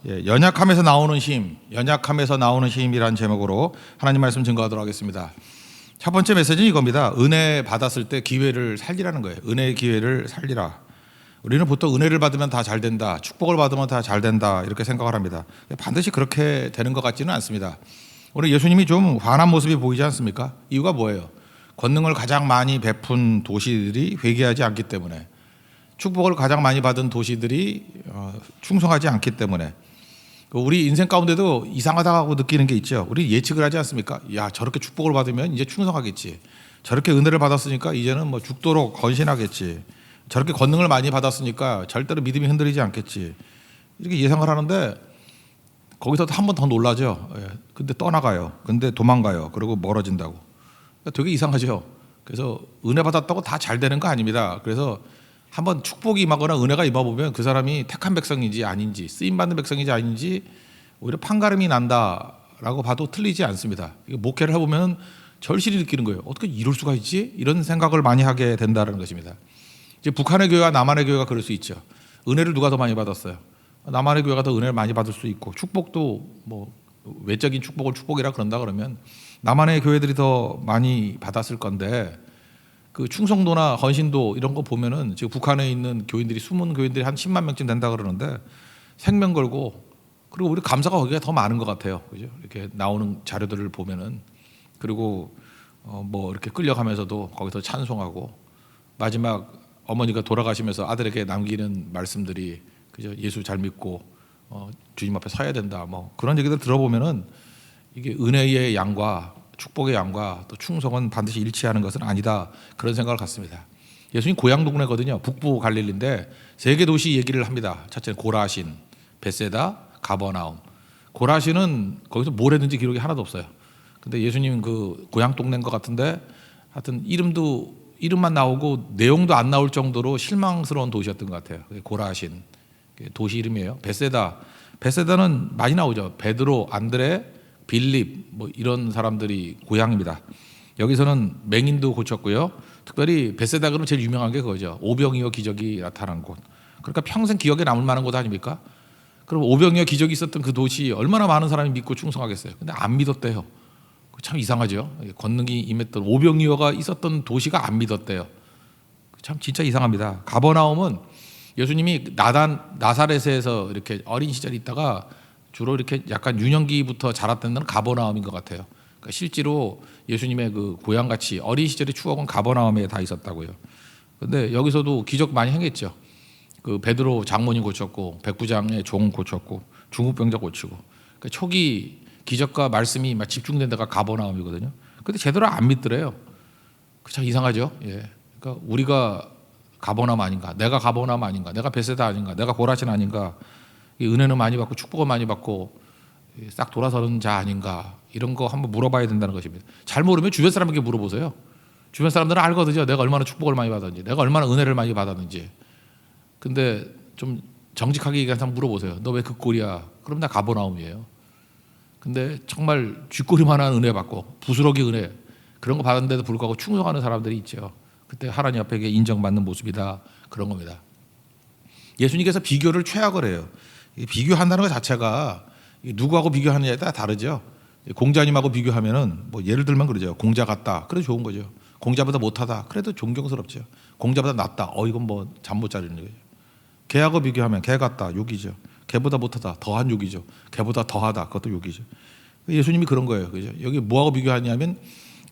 연약함에서 나오는 힘, 연약함에서 나오는 힘이라는 제목으로 하나님 말씀 증거하도록 하겠습니다. 첫 번째 메시지는 이겁니다. 은혜 받았을 때 기회를 살리라는 거예요. 은혜의 기회를 살리라. 우리는 보통 은혜를 받으면 다 잘 된다, 축복을 받으면 다 잘 된다 이렇게 생각을 합니다. 반드시 그렇게 되는 것 같지는 않습니다. 오늘 예수님이 좀 화난 모습이 보이지 않습니까? 이유가 뭐예요? 권능을 가장 많이 베푼 도시들이 회개하지 않기 때문에, 축복을 가장 많이 받은 도시들이 충성하지 않기 때문에, 우리 인생 가운데도 이상하다고 느끼는 게 있죠. 우리 예측을 하지 않습니까? 야, 저렇게 축복을 받으면 이제 충성하겠지. 저렇게 은혜를 받았으니까 이제는 뭐 죽도록 건신하겠지. 저렇게 권능을 많이 받았으니까 절대로 믿음이 흔들리지 않겠지. 이렇게 예상을 하는데 거기서 한 번 더 놀라죠. 근데 떠나가요. 근데 도망가요. 그리고 멀어진다고. 되게 이상하죠. 그래서 은혜 받았다고 다 잘 되는 거 아닙니다. 그래서 한번 축복이 임하거나 은혜가 임해보면 그 사람이 택한 백성인지 아닌지, 쓰임받는 백성인지 아닌지 오히려 판가름이 난다라고 봐도 틀리지 않습니다. 목회를 해보면 절실히 느끼는 거예요. 어떻게 이럴 수가 있지? 이런 생각을 많이 하게 된다는 것입니다. 이제 북한의 교회와 남한의 교회가 그럴 수 있죠. 은혜를 누가 더 많이 받았어요? 남한의 교회가 더 은혜를 많이 받을 수 있고, 축복도 뭐 외적인 축복을 축복이라 그런다 그러면 남한의 교회들이 더 많이 받았을 건데, 그 충성도나 헌신도 이런 거 보면은 지금 북한에 있는 교인들이, 숨은 교인들이 한 10만 명쯤 된다 그러는데 생명 걸고, 그리고 우리 감사가 거기가 더 많은 것 같아요. 그죠? 이렇게 나오는 자료들을 보면은. 그리고 뭐 이렇게 끌려가면서도 거기서 찬송하고, 마지막 어머니가 돌아가시면서 아들에게 남기는 말씀들이, 그죠? 예수 잘 믿고 주님 앞에 서야 된다. 뭐 그런 얘기들 들어보면은 이게 은혜의 양과 축복의 양과 또 충성은 반드시 일치하는 것은 아니다, 그런 생각을 갖습니다. 예수님 고향 동네거든요. 북부 갈릴리인데 세 개 도시 얘기를 합니다. 첫째는 고라신, 벳세다, 가버나움. 고라신은 거기서 뭘 했는지 기록이 하나도 없어요. 근데 예수님 그 고향 동네인 것 같은데, 하여튼 이름만 나오고 내용도 안 나올 정도로 실망스러운 도시였던 것 같아요. 고라신 도시 이름이에요. 벳세다는 많이 나오죠. 베드로, 안드레, 빌립 뭐 이런 사람들이 고향입니다. 여기서는 맹인도 고쳤고요. 특별히 벳세다 그러면 제일 유명한 게 그거죠. 오병이어 기적이 나타난 곳. 그러니까 평생 기억에 남을 만한 곳 아닙니까? 그럼 오병이어 기적이 있었던 그 도시 얼마나 많은 사람이 믿고 충성하겠어요. 근데 안 믿었대요. 참 이상하죠. 권능이 임했던, 오병이어가 있었던 도시가 안 믿었대요. 참 진짜 이상합니다. 가버나움은 예수님이 나사렛에서 이렇게 어린 시절에 있다가 주로 이렇게 약간 유년기부터 자랐던 데는 가버나움인 것 같아요. 그러니까 실제로 예수님의 그 고향같이 어린 시절의 추억은 가버나움에 다 있었다고요. 근데 여기서도 기적 많이 행했죠. 그 베드로 장모님 고쳤고, 백부장의 종 고쳤고, 중국병자 고치고. 그러니까 초기 기적과 말씀이 막 집중된 데가 가버나움이거든요. 근데 제대로 안 믿더래요. 참 이상하죠. 예. 그러니까 우리가 가버나움 아닌가? 내가 가버나움 아닌가? 내가 벳세다 아닌가? 내가 고라신 아닌가? 은혜는 많이 받고 축복은 많이 받고 싹 돌아서는 자 아닌가? 이런 거 한번 물어봐야 된다는 것입니다. 잘 모르면 주변 사람에게 물어보세요. 주변 사람들은 알거든요. 내가 얼마나 축복을 많이 받았는지, 내가 얼마나 은혜를 많이 받았는지. 근데 좀 정직하게 얘기해서 물어보세요. 너 왜 그 꼴이야? 그럼 나 가버나움이에요. 근데 정말 쥐꼬리만한 은혜 받고 부스러기 은혜 그런 거 받았는데도 불구하고 충성하는 사람들이 있죠. 그때 하나님 앞에 인정받는 모습이다, 그런 겁니다. 예수님께서 비교를 최악을 해요. 비교한다는 것 자체가 누구하고 비교하느냐에 따라 다르죠. 공자님하고 비교하면은 뭐 예를 들면 그러죠. 공자 같다, 그래도 좋은 거죠. 공자보다 못하다, 그래도 존경스럽죠. 공자보다 낫다, 이건 뭐 잠 못 자리는 거죠. 개하고 비교하면 개 같다, 욕이죠. 개보다 못하다, 더한 욕이죠. 개보다 더하다, 그것도 욕이죠. 예수님이 그런 거예요. 그죠? 여기 뭐하고 비교하냐면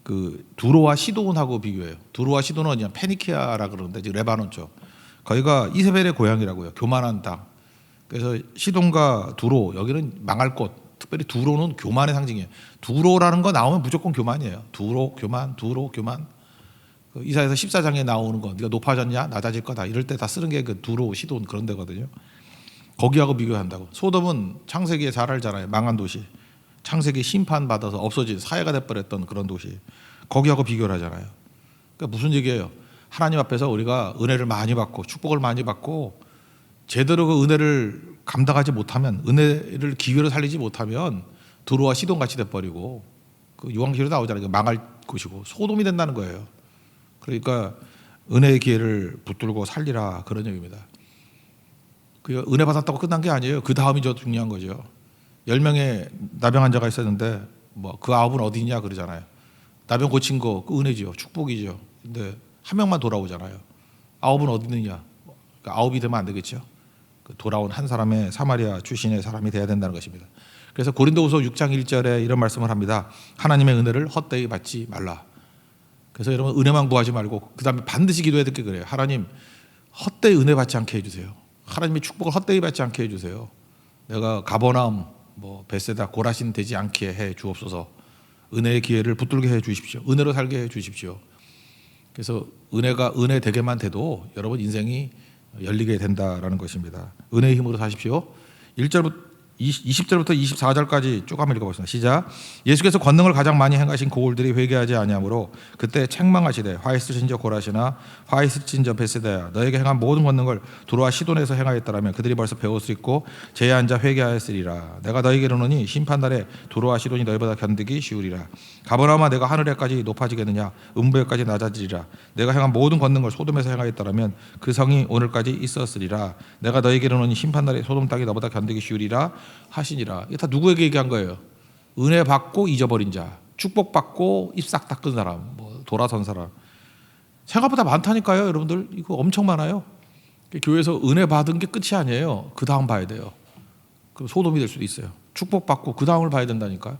그 두로와 시돈하고 비교해요. 두로와 시돈은 어디냐? 페니키아라 그러는데 지금 레바논 쪽. 거기가 이세벨의 고향이라고요. 교만한 땅. 그래서 시돈과 두로, 여기는 망할 곳. 특별히 두로는 교만의 상징이에요. 두로라는 거 나오면 무조건 교만이에요. 두로, 교만, 두로, 교만. 이사야서 14장에 나오는 거, 네가 높아졌냐? 낮아질 거다. 이럴 때 다 쓰는 게 그 두로, 시돈 그런 데거든요. 거기하고 비교한다고. 소돔은 창세기에 잘 알잖아요. 망한 도시. 창세기 심판받아서 없어진 사회가 돼버렸던 그런 도시. 거기하고 비교를 하잖아요. 그러니까 무슨 얘기예요? 하나님 앞에서 우리가 은혜를 많이 받고 축복을 많이 받고 제대로 그 은혜를 감당하지 못하면, 은혜를 기회로 살리지 못하면 두로와 시돈 같이 돼버리고, 그 요한계시로 나오잖아요. 망할 곳이고 소돔이 된다는 거예요. 그러니까 은혜의 기회를 붙들고 살리라, 그런 얘기입니다. 그 은혜 받았다고 끝난 게 아니에요. 그 다음이 더 중요한 거죠. 10명의 나병 환자가 있었는데 뭐 그 9은 어디 있냐 그러잖아요. 나병 고친 거 그 은혜죠. 축복이죠. 근데 한 명만 돌아오잖아요. 9은 어디 있느냐. 그러니까 9이 되면 안 되겠죠. 그 돌아온 한 사람의 사마리아 출신의 사람이 돼야 된다는 것입니다. 그래서 고린도후서 6장 1절에 이런 말씀을 합니다. 하나님의 은혜를 헛되이 받지 말라. 그래서 여러분 은혜만 구하지 말고 그 다음에 반드시 기도해야 될 게 그래요. 하나님 헛되이 은혜 받지 않게 해주세요. 하나님의 축복을 헛되이 받지 않게 해주세요. 내가 가버나움 뭐 베세다 고라신 되지 않게 해 주옵소서. 은혜의 기회를 붙들게 해 주십시오. 은혜로 살게 해 주십시오. 그래서 은혜가 은혜 되게만 돼도 여러분 인생이 열리게 된다라는 것입니다. 은혜의 힘으로 사십시오. 1절부터 20절부터 24절까지 쭉 한번 읽어보겠습니다. 시작. 예수께서 권능을 가장 많이 행하신 고울들이 회개하지 아니하므로 그때 책망하시되 화 있으신 자 고라시나 화 있으신 자 베세다야 너에게 행한 모든 권능을 두로와 시돈에서 행하였더라면 그들이 벌써 배웠으리고 제에 앉아 회개하였으리라. 내가 너에게 이르노니 심판날에 두로와 시돈이 너희보다 견디기 쉬우리라. 가버나움아 내가 하늘에까지 높아지겠느냐 음부에까지 낮아지리라. 내가 행한 모든 권능을 소돔에서 행하였더라면 그 성이 오늘까지 있었으리라. 내가 너에게 이르노니 심판날에 소돔 땅이 너보다 견디기 쉬우리라 하시니라. 이게 다 누구에게 얘기한 거예요? 은혜 받고 잊어버린 자, 축복 받고 입 싹 닦은 사람, 뭐 돌아선 사람. 생각보다 많다니까요, 여러분들. 이거 엄청 많아요. 교회에서 은혜 받은 게 끝이 아니에요. 그 다음 봐야 돼요. 그 소돔이 될 수도 있어요. 축복 받고 그 다음을 봐야 된다니까.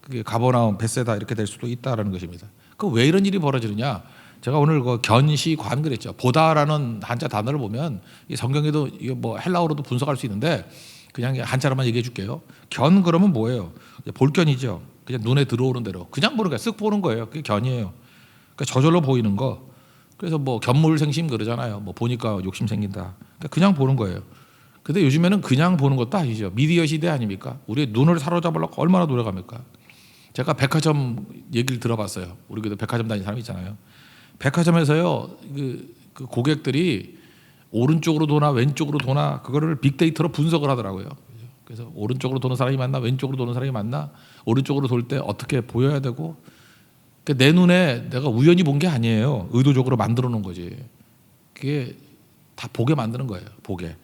그게 가버나움, 베세다 이렇게 될 수도 있다라는 것입니다. 그 왜 이런 일이 벌어지느냐? 제가 오늘 그 견시관 그랬죠. 보다라는 한자 단어를 보면 이 성경에도 이게 뭐 헬라어로도 분석할 수 있는데. 그냥 한자로만 얘기해 줄게요. 견 그러면 뭐예요? 볼견이죠. 그냥 눈에 들어오는 대로 그냥 보는 거예요. 쓱 보는 거예요. 그게 견이에요. 그러니까 저절로 보이는 거. 그래서 뭐 견물생심 그러잖아요. 뭐 보니까 욕심 생긴다. 그러니까 그냥 보는 거예요. 근데 요즘에는 그냥 보는 것도 아니죠. 미디어 시대 아닙니까? 우리의 눈을 사로잡으려고 얼마나 노력합니까? 제가 백화점 얘기를 들어봤어요. 우리 그래도 백화점 다니는 사람 있잖아요. 백화점에서요 그 고객들이 오른쪽으로 도나 왼쪽으로 도나 그거를 빅데이터로 분석을 하더라고요. 그래서 오른쪽으로 도는 사람이 맞나 왼쪽으로 도는 사람이 맞나 오른쪽으로 돌 때 어떻게 보여야 되고 그러니까 내 눈에 내가 우연히 본 게 아니에요. 의도적으로 만들어 놓은 거지. 그게 다 보게 만드는 거예요. 보게.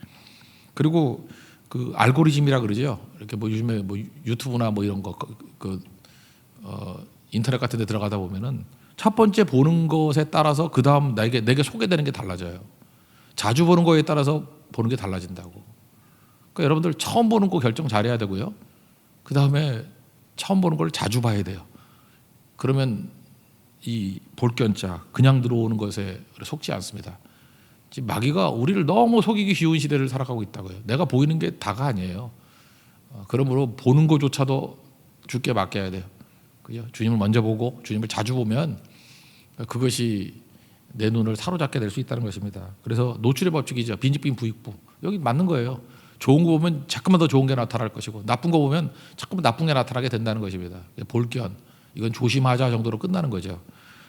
그리고 그 알고리즘이라 그러죠. 이렇게 뭐 요즘에 뭐 유튜브나 뭐 이런 거 인터넷 같은 데 들어가다 보면은 첫 번째 보는 것에 따라서 그 다음 내게 소개되는 게 달라져요. 자주 보는 거에 따라서 보는 게 달라진다고. 그러니까 여러분들 처음 보는 거 결정 잘해야 되고요. 그 다음에 처음 보는 걸 자주 봐야 돼요. 그러면 이 볼견자 그냥 들어오는 것에 속지 않습니다. 지금 마귀가 우리를 너무 속이기 쉬운 시대를 살아가고 있다고요. 내가 보이는 게 다가 아니에요. 그러므로 보는 것조차도 주께 맡겨야 돼요. 그죠? 주님을 먼저 보고 주님을 자주 보면 그것이 내 눈을 사로잡게 될 수 있다는 것입니다. 그래서 노출의 법칙이죠. 빈집빈 부익부. 여기 맞는 거예요. 좋은 거 보면 자꾸만 더 좋은 게 나타날 것이고 나쁜 거 보면 자꾸만 나쁜 게 나타나게 된다는 것입니다. 볼견. 이건 조심하자 정도로 끝나는 거죠.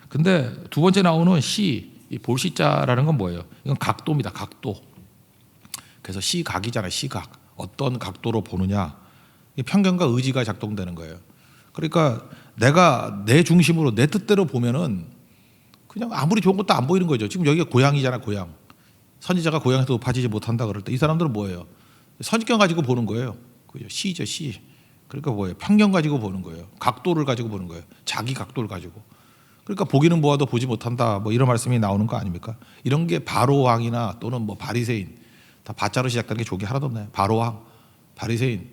근데 두 번째 나오는 시, 이 볼시자라는 건 뭐예요? 이건 각도입니다. 각도. 그래서 시각이잖아요. 시각. 어떤 각도로 보느냐. 편견과 의지가 작동되는 거예요. 그러니까 내가 내 중심으로 내 뜻대로 보면은 그냥 아무리 좋은 것도 안 보이는 거죠. 지금 여기가 고향이잖아, 고향. 선지자가 고향에서 높아지지 못한다 그럴 때 이 사람들은 뭐예요? 선입견 가지고 보는 거예요. 그죠? 시죠, 시. 그러니까 뭐예요? 편견 가지고 보는 거예요. 각도를 가지고 보는 거예요. 자기 각도를 가지고. 그러니까 보기는 보아도 보지 못한다. 뭐 이런 말씀이 나오는 거 아닙니까? 이런 게 바로 왕이나 또는 뭐 바리새인 다 바자로 시작되는 게 족이 하나도 없나요? 바로 왕, 바리새인.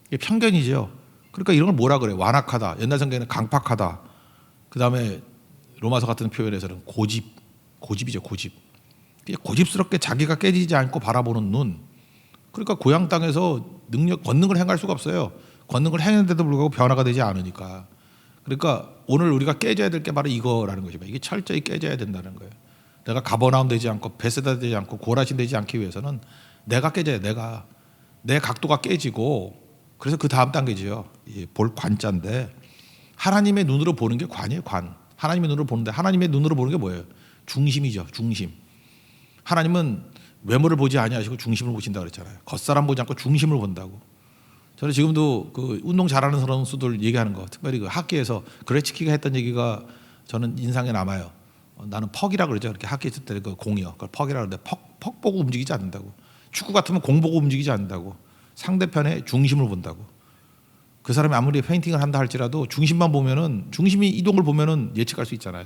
이게 편견이죠. 그러니까 이런 걸 뭐라 그래요? 완악하다. 옛날 성경에는 강팍하다. 그 다음에 로마서 같은 표현에서는 고집이죠, 고집. 고집스럽게 자기가 깨지지 않고 바라보는 눈. 그러니까 고향 땅에서 권능을 행할 수가 없어요. 권능을 행했는데도 불구하고 변화가 되지 않으니까. 그러니까 오늘 우리가 깨져야 될 게 바로 이거라는 것입니다. 이게 철저히 깨져야 된다는 거예요. 내가 가버나움 되지 않고 베세다 되지 않고 고라신 되지 않기 위해서는 내가 깨져야 내가 내 각도가 깨지고 그래서 그 다음 단계죠. 볼 관자인데 하나님의 눈으로 보는 게 관이에요. 관. 하나님의 눈으로 보는데 하나님의 눈으로 보는 게 뭐예요? 중심이죠. 중심. 하나님은 외모를 보지 아니하시고 중심을 보신다 그랬잖아요. 겉사람 보지 않고 중심을 본다고. 저는 지금도 그 운동 잘하는 선수들 얘기하는 거, 특별히 그 학기에서 그레치키가 했던 얘기가 저는 인상에 남아요. 나는 퍽이라 그러죠. 이렇게 학기 있을 때 그 공이요. 그걸 퍽이라 그러는데 퍽 보고 움직이지 않는다고. 축구 같으면 공 보고 움직이지 않는다고. 상대편의 중심을 본다고. 그 사람이 아무리 페인팅을 한다 할지라도 중심만 보면은, 중심이 이동을 보면은 예측할 수 있잖아요.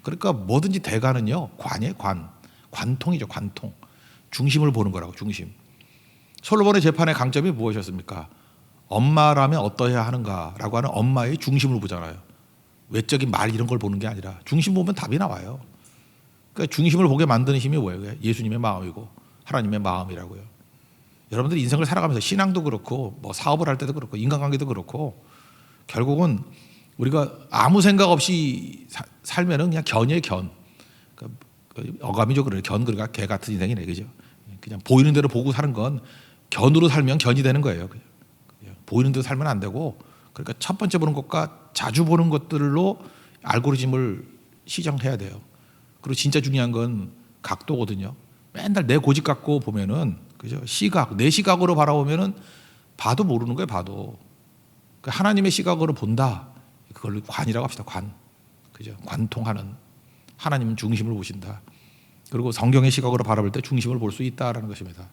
그러니까 뭐든지 대가는요, 관이에요, 관. 관통이죠, 관통. 중심을 보는 거라고, 중심. 솔로몬의 재판의 강점이 무엇이었습니까? 엄마라면 어떠해야 하는가라고 하는 엄마의 중심을 보잖아요. 외적인 말 이런 걸 보는 게 아니라 중심 보면 답이 나와요. 그러니까 중심을 보게 만드는 힘이 뭐예요? 예수님의 마음이고 하나님의 마음이라고요. 여러분들 인생을 살아가면서 신앙도 그렇고 뭐 사업을 할 때도 그렇고 인간관계도 그렇고 결국은 우리가 아무 생각 없이 살면은 그냥 견이에요, 견. 그러니까 어감이죠, 그래요. 견, 그러니까 개 같은 인생이네, 그죠? 그냥 보이는 대로 보고 사는 건 견으로 살면 견이 되는 거예요. 그냥 보이는 대로 살면 안 되고, 그러니까 첫 번째 보는 것과 자주 보는 것들로 알고리즘을 시정해야 돼요. 그리고 진짜 중요한 건 각도거든요. 맨날 내 고집 갖고 보면은, 그죠? 시각, 내 시각으로 바라보면은 봐도 모르는 거예요, 봐도. 그러니까 하나님의 시각으로 본다. 그걸 관이라고 합시다, 관. 그죠? 관통하는. 하나님 중심을 보신다. 그리고 성경의 시각으로 바라볼 때 중심을 볼 수 있다라는 것입니다.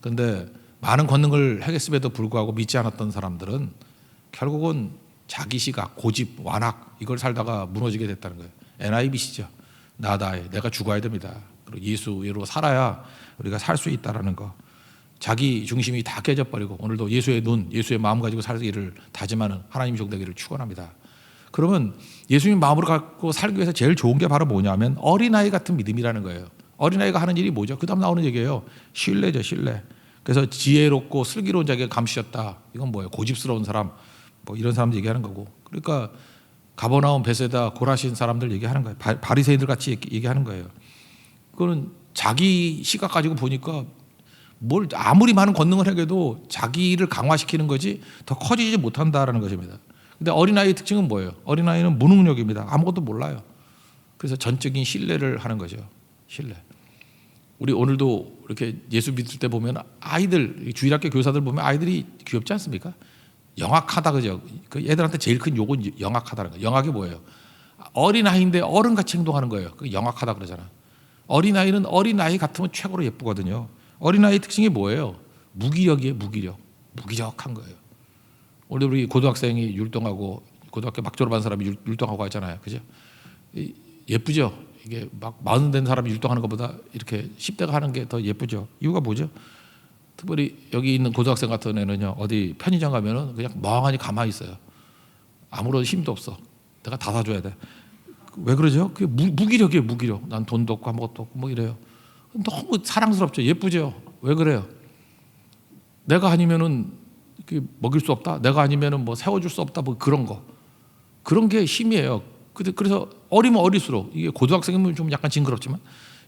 그런데 많은 권능을 행했음에도 불구하고 믿지 않았던 사람들은 결국은 자기 시각, 고집, 완악 이걸 살다가 무너지게 됐다는 거예요. NIBC죠. 나다에 내가 죽어야 됩니다. 그리고 예수로 살아야 우리가 살 수 있다라는 거. 자기 중심이 다 깨져버리고 오늘도 예수의 눈, 예수의 마음 가지고 살기를 다짐하는 하나님 종되기를 축원합니다. 그러면 예수님 마음으로 갖고 살기 위해서 제일 좋은 게 바로 뭐냐면 어린아이 같은 믿음이라는 거예요. 어린아이가 하는 일이 뭐죠? 그 다음 나오는 얘기예요. 신뢰죠, 신뢰. 그래서 지혜롭고 슬기로운 자기가 감추셨다. 이건 뭐예요? 고집스러운 사람, 뭐 이런 사람 얘기하는 거고. 그러니까 가버나움, 베세다, 고라신 사람들 얘기하는 거예요. 바리새인들 같이 얘기하는 거예요. 그거는 자기 시각 가지고 보니까 뭘 아무리 많은 권능을 해도 자기를 강화시키는 거지 더 커지지 못한다라는 것입니다. 근데 어린아이의 특징은 뭐예요? 어린아이는 무능력입니다. 아무것도 몰라요. 그래서 전적인 신뢰를 하는 거죠. 신뢰. 우리 오늘도 이렇게 예수 믿을 때 보면 아이들, 주일학교 교사들 보면 아이들이 귀엽지 않습니까? 영악하다, 그죠? 그 애들한테 제일 큰 욕은 영악하다는 거예요. 영악이 뭐예요? 어린아이인데 어른같이 행동하는 거예요. 그 영악하다 그러잖아. 어린아이는 어린아이 같으면 최고로 예쁘거든요. 어린아이 특징이 뭐예요? 무기력이에요, 무기력. 무기력한 거예요. 오늘 우리 고등학생이 율동하고 고등학교 막 졸업한 사람이 율동하고 하잖아요. 그죠? 예쁘죠? 이게 막 40 된 사람이 율동하는 것보다 이렇게 10대가 하는 게 더 예쁘죠. 이유가 뭐죠? 특별히 여기 있는 고등학생 같은 애는요, 어디 편의점 가면은 그냥 멍하니 가만히 있어요. 아무런 힘도 없어. 내가 다 사줘야 돼. 왜 그러죠? 그게 무기력이에요, 무기력. 난 돈도 없고 아무것도 없고 뭐 이래요. 너무 사랑스럽죠. 예쁘죠. 왜 그래요? 내가 아니면은 먹일 수 없다. 내가 아니면은 뭐 세워줄 수 없다. 뭐 그런 거. 그런 게 힘이에요. 그래서 어리면 어릴수록 이게 고등학생이면 좀 약간 징그럽지만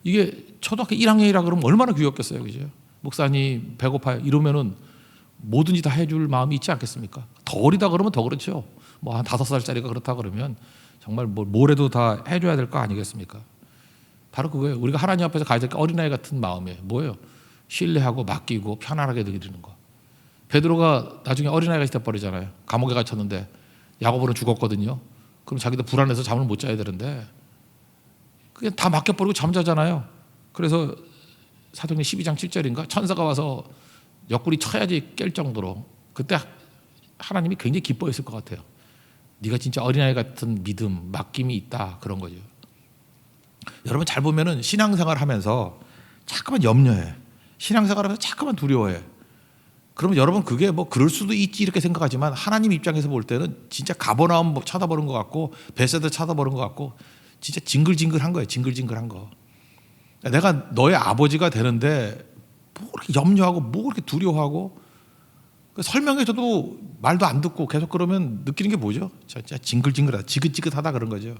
이게 초등학교 1학년이라 그러면 얼마나 귀엽겠어요, 그죠? 목사님 배고파요 이러면은 뭐든지 다 해줄 마음이 있지 않겠습니까? 더 어리다 그러면 더 그렇죠. 뭐 한 5살짜리가 그렇다 그러면 정말 뭘 해도 다 해줘야 될 거 아니겠습니까? 바로 그거예요. 우리가 하나님 앞에서 가야 될 게 어린아이 같은 마음이에요. 뭐예요? 신뢰하고 맡기고 편안하게 드리는 거. 베드로가 나중에 어린아이가 있다 버리잖아요. 감옥에 갇혔는데 야고보는 죽었거든요. 그럼 자기도 불안해서 잠을 못 자야 되는데 그냥 다 맡겨버리고 잠자잖아요. 그래서 사도행전 12장 7절인가 천사가 와서 옆구리 쳐야지 깰 정도로 그때 하나님이 굉장히 기뻐했을 것 같아요. 네가 진짜 어린아이 같은 믿음, 맡김이 있다, 그런 거죠. 여러분 잘 보면은 신앙생활 하면서 자꾸만 염려해. 신앙생활 하면서 자꾸만 두려워해. 그러면 여러분 그게 뭐 그럴 수도 있지 이렇게 생각하지만 하나님 입장에서 볼 때는 진짜 가버나움 쳐다보는 것 같고 베세다 쳐다보는 것 같고 진짜 징글징글한 거예요. 징글징글한 거. 내가 너의 아버지가 되는데 뭐 그렇게 염려하고 뭐 그렇게 두려워하고 설명해줘도 말도 안 듣고 계속 그러면 느끼는 게 뭐죠? 진짜 징글징글하다, 지긋지긋하다 그런 거죠.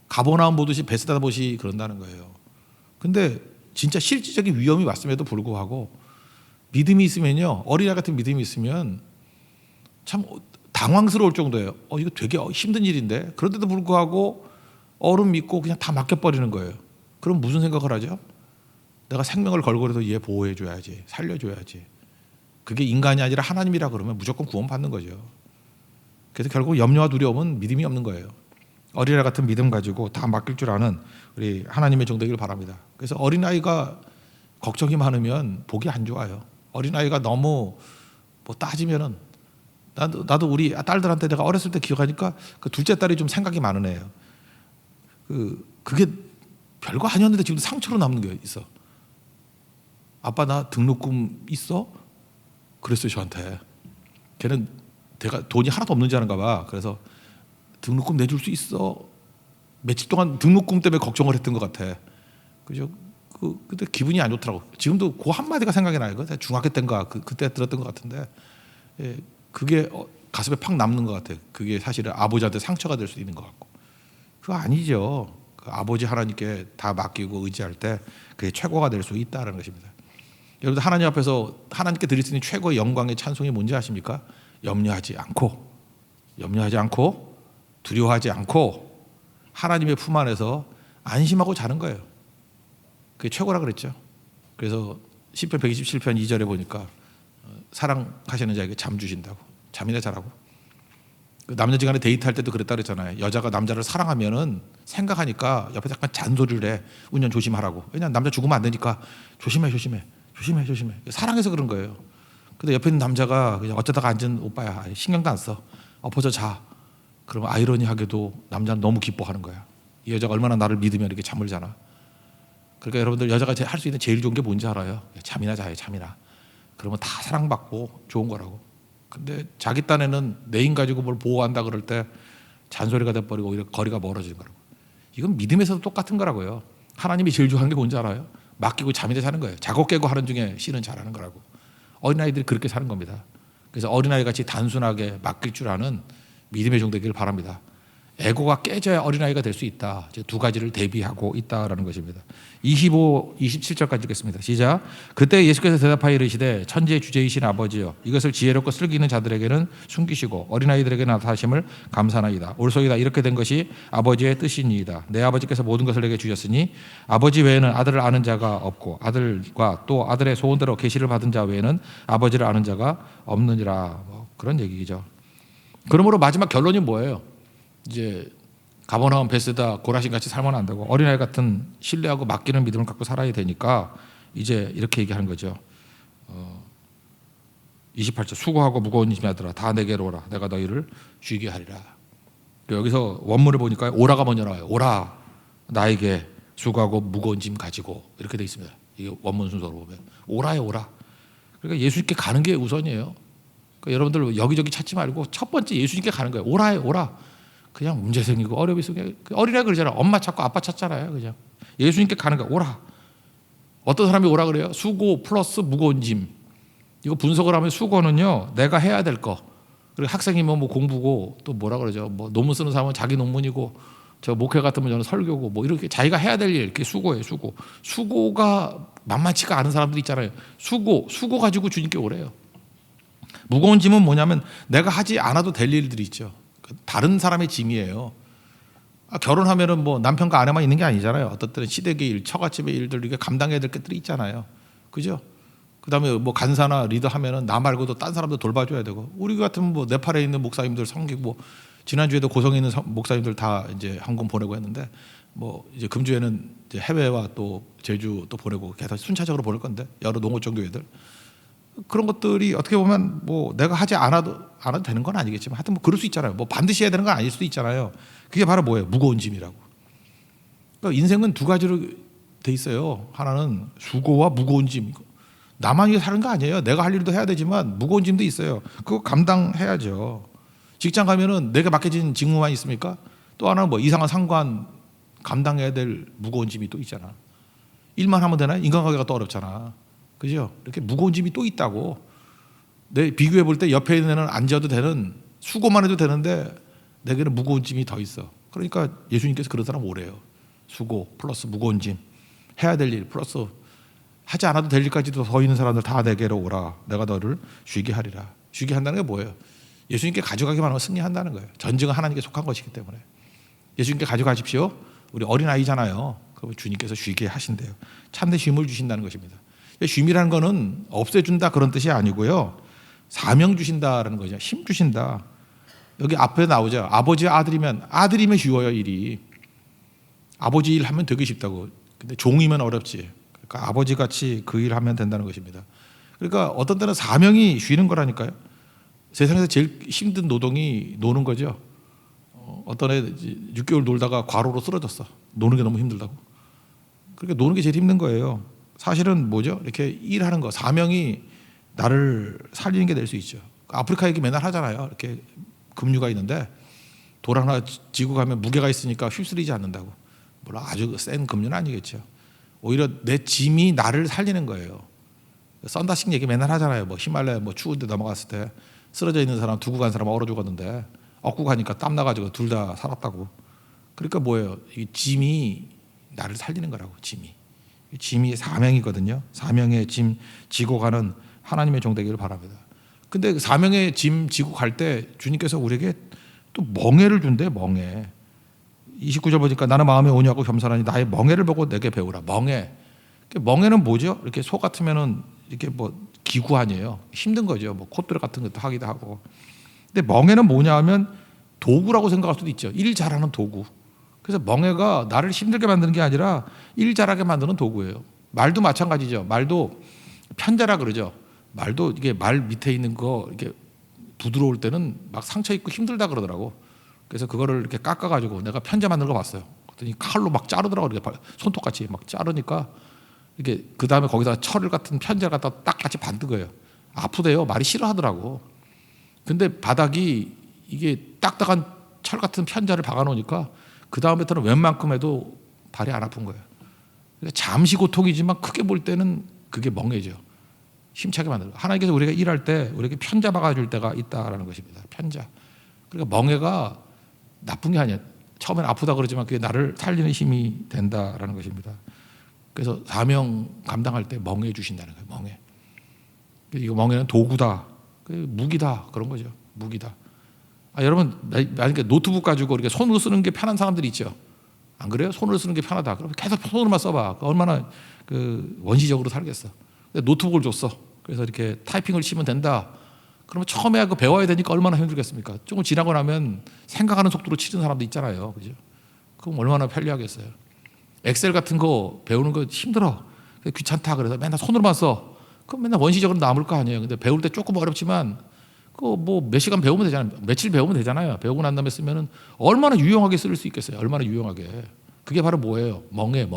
가버나움 보듯이 베세다 보시 그런다는 거예요. 근데 진짜 실질적인 위험이 왔음에도 불구하고 믿음이 있으면요, 어린아이 같은 믿음이 있으면 참 당황스러울 정도예요. 이거 되게 힘든 일인데 그런데도 불구하고 어른 믿고 그냥 다 맡겨버리는 거예요. 그럼 무슨 생각을 하죠? 내가 생명을 걸고라도 얘 보호해줘야지, 살려줘야지. 그게 인간이 아니라 하나님이라 그러면 무조건 구원받는 거죠. 그래서 결국 염려와 두려움은 믿음이 없는 거예요. 어린아이 같은 믿음 가지고 다 맡길 줄 아는 우리 하나님의 종 되기를 바랍니다. 그래서 어린아이가 걱정이 많으면 복이 안 좋아요. 어린아이가 너무 뭐 따지면은 나도 우리 딸들한테 내가 어렸을 때 기억하니까 그 둘째 딸이 좀 생각이 많은 애예요. 그게 별거 아니었는데 지금도 상처로 남는 게 있어. 아빠 나 등록금 있어? 그랬어요 저한테. 걔는 내가 돈이 하나도 없는 줄 아는가 봐. 그래서 등록금 내줄 수 있어? 며칠 동안 등록금 때문에 걱정을 했던 것 같아. 그죠? 그때 기분이 안 좋더라고. 지금도 그 한마디가 생각이 나요. 중학교 때인가 그때 들었던 것 같은데, 예, 그게 가슴에 팍 남는 것 같아요. 그게 사실은 아버지한테 상처가 될 수 있는 것 같고. 그거 아니죠. 그 아버지 하나님께 다 맡기고 의지할 때 그게 최고가 될 수 있다는 것입니다. 여러분들 하나님 앞에서 하나님께 드릴 수 있는 최고의 영광의 찬송이 뭔지 아십니까? 염려하지 않고 두려워하지 않고 하나님의 품 안에서 안심하고 자는 거예요. 그게 최고라 그랬죠. 그래서 시편 127편 2절에 보니까 사랑하시는 자에게 잠 주신다고. 잠이나 자라고. 남녀지간에 데이트할 때도 그랬다 그랬잖아요. 여자가 남자를 사랑하면은 생각하니까 옆에서 약간 잔소리를 해. 운전 조심하라고. 왜냐면 남자 죽으면 안 되니까 조심해. 사랑해서 그런 거예요. 근데 옆에 있는 남자가 그냥 어쩌다가 앉은 오빠야. 신경도 안 써. 엎어져 자. 그러면 아이러니하게도 남자는 너무 기뻐하는 거야. 이 여자가 얼마나 나를 믿으면 이렇게 잠을 자나. 그러니까 여러분들 여자가 할 수 있는 제일 좋은 게 뭔지 알아요? 잠이나 자요. 잠이나. 그러면 다 사랑받고 좋은 거라고. 근데 자기 딴에는 내 인 가지고 뭘 보호한다 그럴 때 잔소리가 돼버리고 오히려 거리가 멀어지는 거라고. 이건 믿음에서도 똑같은 거라고요. 하나님이 제일 좋아하는 게 뭔지 알아요? 맡기고 잠이나 자는 거예요. 자고 깨고 하는 중에 실은 잘하는 거라고. 어린아이들이 그렇게 사는 겁니다. 그래서 어린아이 같이 단순하게 맡길 줄 아는 믿음의 종 되기를 바랍니다. 에고가 깨져야 어린아이가 될 수 있다. 두 가지를 대비하고 있다라는 것입니다. 25, 27절까지 읽겠습니다. 시작. 그때 예수께서 대답하여 이르시되 천지의 주제이신 아버지여 이것을 지혜롭고 슬기 있는 자들에게는 숨기시고 어린아이들에게 나타나심을 감사나이다. 옳소이다. 이렇게 된 것이 아버지의 뜻이니이다. 내 아버지께서 모든 것을 내게 주셨으니 아버지 외에는 아들을 아는 자가 없고 아들과 또 아들의 소원대로 계시를 받은 자 외에는 아버지를 아는 자가 없느니라. 뭐 그런 얘기죠. 그러므로 마지막 결론이 뭐예요? 이제 가버나움 베세다 고라신 같이 살면 안 되고 어린아이 같은 신뢰하고 맡기는 믿음을 갖고 살아야 되니까 이제 이렇게 얘기하는 거죠. 28절 수고하고 무거운 짐이 아들아 다 내게로 오라 내가 너희를 쉬게 하리라. 여기서 원문을 보니까 오라가 먼저 나와요. 오라 나에게 수고하고 무거운 짐 가지고 이렇게 돼 있습니다. 이게 원문 순서로 보면 오라요 오라. 그러니까 예수님께 가는 게 우선이에요. 그러니까 여러분들 여기저기 찾지 말고 첫 번째 예수님께 가는 거예요. 오라요 오라. 그냥 문제 생기고 어려움이 생기고 어린애가 그러잖아요. 엄마 찾고 아빠 찾잖아요. 그냥 예수님께 가는 거야. 오라. 어떤 사람이 오라 그래요? 수고 플러스 무거운 짐. 이거 분석을 하면 수고는요 내가 해야 될 거. 그리고 학생이면 뭐 공부고 또 뭐라 그러죠? 뭐 논문 쓰는 사람은 자기 논문이고 저 목회 같으면 저는 설교고 뭐 이렇게 자기가 해야 될 일 이렇게 수고예요. 수고가 만만치가 않은 사람들 있잖아요. 수고 가지고 주님께 오래요. 무거운 짐은 뭐냐면 내가 하지 않아도 될 일들이 있죠. 다른 사람의 짐이에요. 결혼하면은 뭐 남편과 아내만 있는 게 아니잖아요. 어떤 때는 시댁의 일, 처갓집의 일들 이게 감당해야 될 것들이 있잖아요. 그죠? 그다음에 뭐 간사나 리더 하면은 나 말고도 딴 사람도 돌봐줘야 되고 우리 같은 뭐 네팔에 있는 목사님들 섬기고 지난주에도 고성에 있는 목사님들 다 이제 한군 보내고 했는데 뭐 이제 금주에는 이제 해외와 또 제주 또 보내고 계속 순차적으로 보낼 건데 여러 농어촌 교회들 그런 것들이 어떻게 보면 뭐 내가 하지 않아도 되는 건 아니겠지만 하여튼 뭐 그럴 수 있잖아요. 뭐 반드시 해야 되는 건 아닐 수도 있잖아요. 그게 바로 뭐예요? 무거운 짐이라고. 그러니까 인생은 두 가지로 돼 있어요. 하나는 수고와 무거운 짐. 나만 위해 사는 거 아니에요. 내가 할 일도 해야 되지만 무거운 짐도 있어요. 그거 감당해야죠. 직장 가면은 내게 맡겨진 직무만 있습니까? 또 하나는 뭐 이상한 상관 감당해야 될 무거운 짐이 또 있잖아. 일만 하면 되나? 인간관계가 또 어렵잖아. 그죠? 이렇게 무거운 짐이 또 있다고. 내 비교해 볼 때 옆에 있는 애는 앉아도 되는 수고만 해도 되는데 내게는 무거운 짐이 더 있어. 그러니까 예수님께서 그런 사람 오래요. 수고 플러스 무거운 짐. 해야 될 일 플러스 하지 않아도 될 일까지도 더 있는 사람들 다 내게로 오라. 내가 너를 쉬게 하리라. 쉬게 한다는 게 뭐예요? 예수님께 가져가기만 하면 승리한다는 거예요. 전쟁은 하나님께 속한 것이기 때문에. 예수님께 가져가십시오. 우리 어린아이잖아요. 그럼 주님께서 쉬게 하신대요. 참된 쉼을 주신다는 것입니다. 쉼이라는 거는 없애준다 그런 뜻이 아니고요. 사명 주신다라는 거죠. 힘 주신다. 여기 앞에 나오죠. 아버지와 아들이면 쉬워요 일이. 아버지 일 하면 되게 쉽다고. 근데 종이면 어렵지. 그러니까 아버지같이 그 일을 하면 된다는 것입니다. 그러니까 어떤 때는 사명이 쉬는 거라니까요. 세상에서 제일 힘든 노동이 노는 거죠. 어떤 애 6개월 놀다가 과로로 쓰러졌어. 노는 게 너무 힘들다고. 그러니까 노는 게 제일 힘든 거예요. 사실은 뭐죠? 이렇게 일하는 거, 사명이 나를 살리는 게 될 수 있죠. 아프리카 얘기 맨날 하잖아요. 이렇게 급류가 있는데 돌 하나 지고 가면 무게가 있으니까 휩쓸리지 않는다고. 물론 아주 센 급류는 아니겠죠. 오히려 내 짐이 나를 살리는 거예요. 썬다식 얘기 맨날 하잖아요. 뭐 히말라야 뭐 추운데 넘어갔을 때 쓰러져 있는 사람 두고 간 사람 얼어 죽었는데 얻고 가니까 땀 나가지고 둘 다 살았다고. 그러니까 뭐예요? 이 짐이 나를 살리는 거라고. 짐이 사명이거든요. 사명의 짐 지고 가는 하나님의 종 되기를 바랍니다. 근데 그 사명의 짐 지고 갈 때 주님께서 우리에게 또 멍에를 준대. 멍에. 29절 보니까 나는 마음에 온유하고 겸손하니 나의 멍에를 보고 내게 배우라. 멍에. 멍에는 뭐죠? 이렇게 소 같으면은 이렇게 뭐 기구 아니에요. 힘든 거죠. 뭐 콧돌 같은 것도 하기도 하고. 근데 멍에는 뭐냐 하면 도구라고 생각할 수도 있죠. 일 잘하는 도구. 그래서 멍에가 나를 힘들게 만드는 게 아니라 일 잘하게 만드는 도구예요. 말도 마찬가지죠. 말도 편자라 그러죠. 말도 이게 말 밑에 있는 거 이렇게 부드러울 때는 막 상처 있고 힘들다 그러더라고. 그래서 그거를 이렇게 깎아가지고 내가 편자 만드는 거 봤어요. 그랬더니 칼로 막 자르더라고. 이렇게 손톱같이 막 자르니까 이게 그 다음에 거기다 철 같은 편자 갖다 딱 같이 반든 거예요. 아프대요. 말이 싫어하더라고. 근데 바닥이 이게 딱딱한 철 같은 편자를 박아놓으니까 그 다음부터는 웬만큼 해도 발이 안 아픈 거예요. 그러니까 잠시 고통이지만 크게 볼 때는 그게 멍해죠. 힘차게 만들고 하나님께서 우리가 일할 때 우리에게 편자 박아줄 때가 있다라는 것입니다. 편자. 그러니까 멍해가 나쁜 게 아니야. 처음엔 아프다 그러지만 그게 나를 살리는 힘이 된다라는 것입니다. 그래서 사명 감당할 때 멍해 주신다는 거예요. 멍해. 이거 멍해는 도구다, 무기다 그런 거죠. 무기다. 여러분 만약에 노트북 가지고 이렇게 손으로 쓰는 게 편한 사람들이 있죠. 안 그래요? 손으로 쓰는 게 편하다. 그럼 계속 손으로만 써봐. 얼마나 원시적으로 살겠어. 근데 노트북을 줬어. 그래서 이렇게 타이핑을 치면 된다. 그러면 처음에 그 배워야 되니까 얼마나 힘들겠습니까? 조금 지나고 나면 생각하는 속도로 치는 사람도 있잖아요. 그죠? 그럼 얼마나 편리하겠어요. 엑셀 같은 거 배우는 거 힘들어. 귀찮다. 그래서 맨날 손으로만 써. 그럼 맨날 원시적으로 남을 거 아니에요. 근데 배울 때 조금 어렵지만 그거 뭐 몇 시간 배우면 되잖아요. 며칠 배우면 되잖아요. 배우고 난 다음에 쓰면은 얼마나 유용하게 쓸 수 있겠어요. 얼마나 유용하게. 그게 바로 뭐예요? 멍해.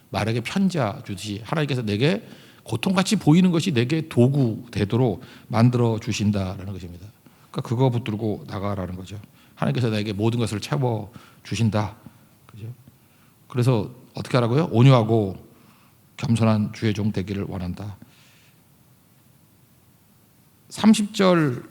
말에게 편자 주듯이 하나님께서 내게 고통같이 보이는 것이 내게 도구 되도록 만들어 주신다라는 것입니다. 그러니까 그거 붙들고 나가라는 거죠. 하나님께서 내게 모든 것을 채워 주신다. 그죠? 그래서 어떻게 하라고요? 온유하고 겸손한 주의 종 되기를 원한다. 30절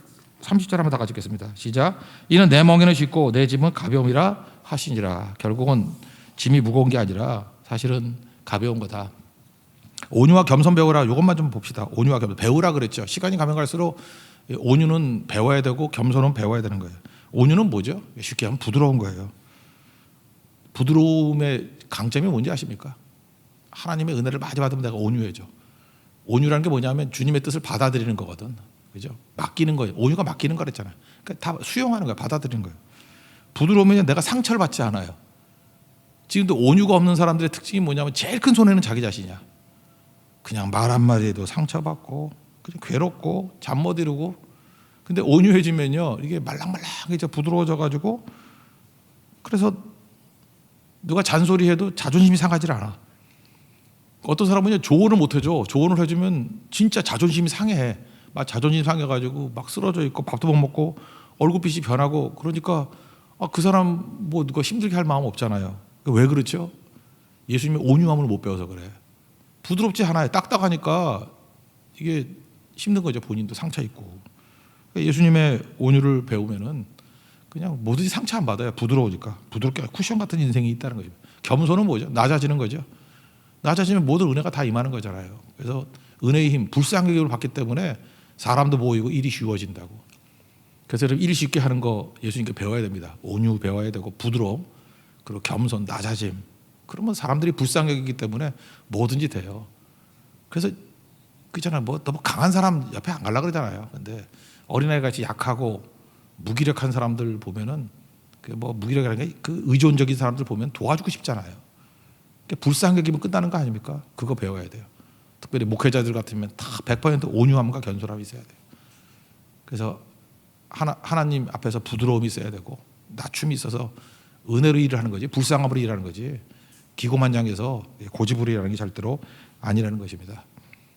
한번 다 같이 읽겠습니다. 시작. 이는 내 멍에는 쉽고 내 짐은 가벼움이라 하시니라. 결국은 짐이 무거운 게 아니라 사실은 가벼운 거다. 온유와 겸손 배우라. 이것만 좀 봅시다. 온유와 겸손 배우라 그랬죠. 시간이 가면 갈수록 온유는 배워야 되고 겸손은 배워야 되는 거예요. 온유는 뭐죠? 쉽게 하면 부드러운 거예요. 부드러움의 강점이 뭔지 아십니까? 하나님의 은혜를 많이 받으면 내가 온유해져. 온유라는 게 뭐냐면 주님의 뜻을 받아들이는 거거든. 그죠? 맡기는 거예요. 온유가 맡기는 거랬잖아요. 그러니까 다 수용하는 거예요. 받아들이는 거예요. 부드러우면 내가 상처를 받지 않아요. 지금도 온유가 없는 사람들의 특징이 뭐냐면 제일 큰 손해는 자기 자신이야. 그냥 말 한마디에도 상처받고 그냥 괴롭고 잠 못 이루고. 근데 온유해지면요 이게 말랑말랑해져 부드러워져 가지고 그래서 누가 잔소리해도 자존심이 상하지 않아. 어떤 사람은요 조언을 못 해줘. 조언을 해주면 진짜 자존심이 상해. 막 자존심 상해가지고 막 쓰러져 있고 밥도 못 먹고 얼굴빛이 변하고 그러니까 그 사람 뭐 누가 힘들게 할 마음 없잖아요. 왜 그렇죠? 예수님이 온유함을 못 배워서 그래. 부드럽지 않아요. 딱딱하니까 이게 힘든 거죠. 본인도 상처 있고. 예수님의 온유를 배우면은 그냥 뭐든지 상처 안 받아요. 부드러우니까. 부드럽게 쿠션 같은 인생이 있다는 거죠. 겸손은 뭐죠? 낮아지는 거죠. 낮아지면 모든 은혜가 다 임하는 거잖아요. 그래서 은혜의 힘, 불쌍하게 받기 때문에 사람도 모이고 일이 쉬워진다고. 그래서 일이 쉽게 하는 거 예수님께 배워야 됩니다. 온유 배워야 되고 부드러움, 그리고 겸손, 낮아짐. 그러면 사람들이 불쌍하기 때문에 뭐든지 돼요. 그래서 그잖아요. 뭐 너무 강한 사람 옆에 안 가려고 그러잖아요. 근데 어린아이 같이 약하고 무기력한 사람들 보면은 그 뭐 무기력이라는 게 그 의존적인 사람들 보면 도와주고 싶잖아요. 불쌍하게 기면 끝나는 거 아닙니까? 그거 배워야 돼요. 특별히 목회자들 같으면 다 100% 온유함과 견솔함이 있어야 돼요. 그래서 하나님 앞에서 부드러움이 있어야 되고 낮춤이 있어서 은혜로 일을 하는 거지, 불쌍함으로 일하는 거지, 기고만장해서 고집으로 일하는 게 절대로 아니라는 것입니다.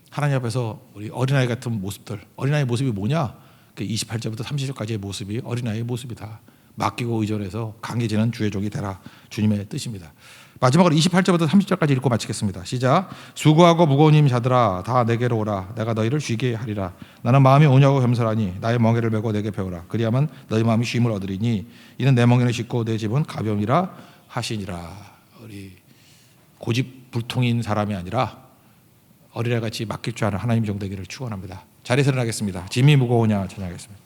하나님 앞에서 우리 어린아이 같은 모습들, 어린아이 모습이 뭐냐? 28절부터 30절까지의 모습이 어린아이의 모습이다. 맡기고 의존해서 강해지는 주의 종이 되라. 주님의 뜻입니다. 마지막으로 28절부터 30절까지 읽고 마치겠습니다. 시작. 수고하고 무거운 힘 자들아 다 내게로 오라. 내가 너희를 쉬게 하리라. 나는 마음이 온유하고 겸손하니 나의 멍에를 메고 내게 배우라. 그리하면 너희 마음이 쉼을 얻으리니 이는 내 멍에는 쉽고 내 집은 가벼움이라 하시니라. 우리 고집불통인 사람이 아니라 어린애같이 맡길 줄 아는 하나님 종 되기를 축원합니다. 자리에서 일어나겠습니다. 짐이 무거우냐 찬양하겠습니다.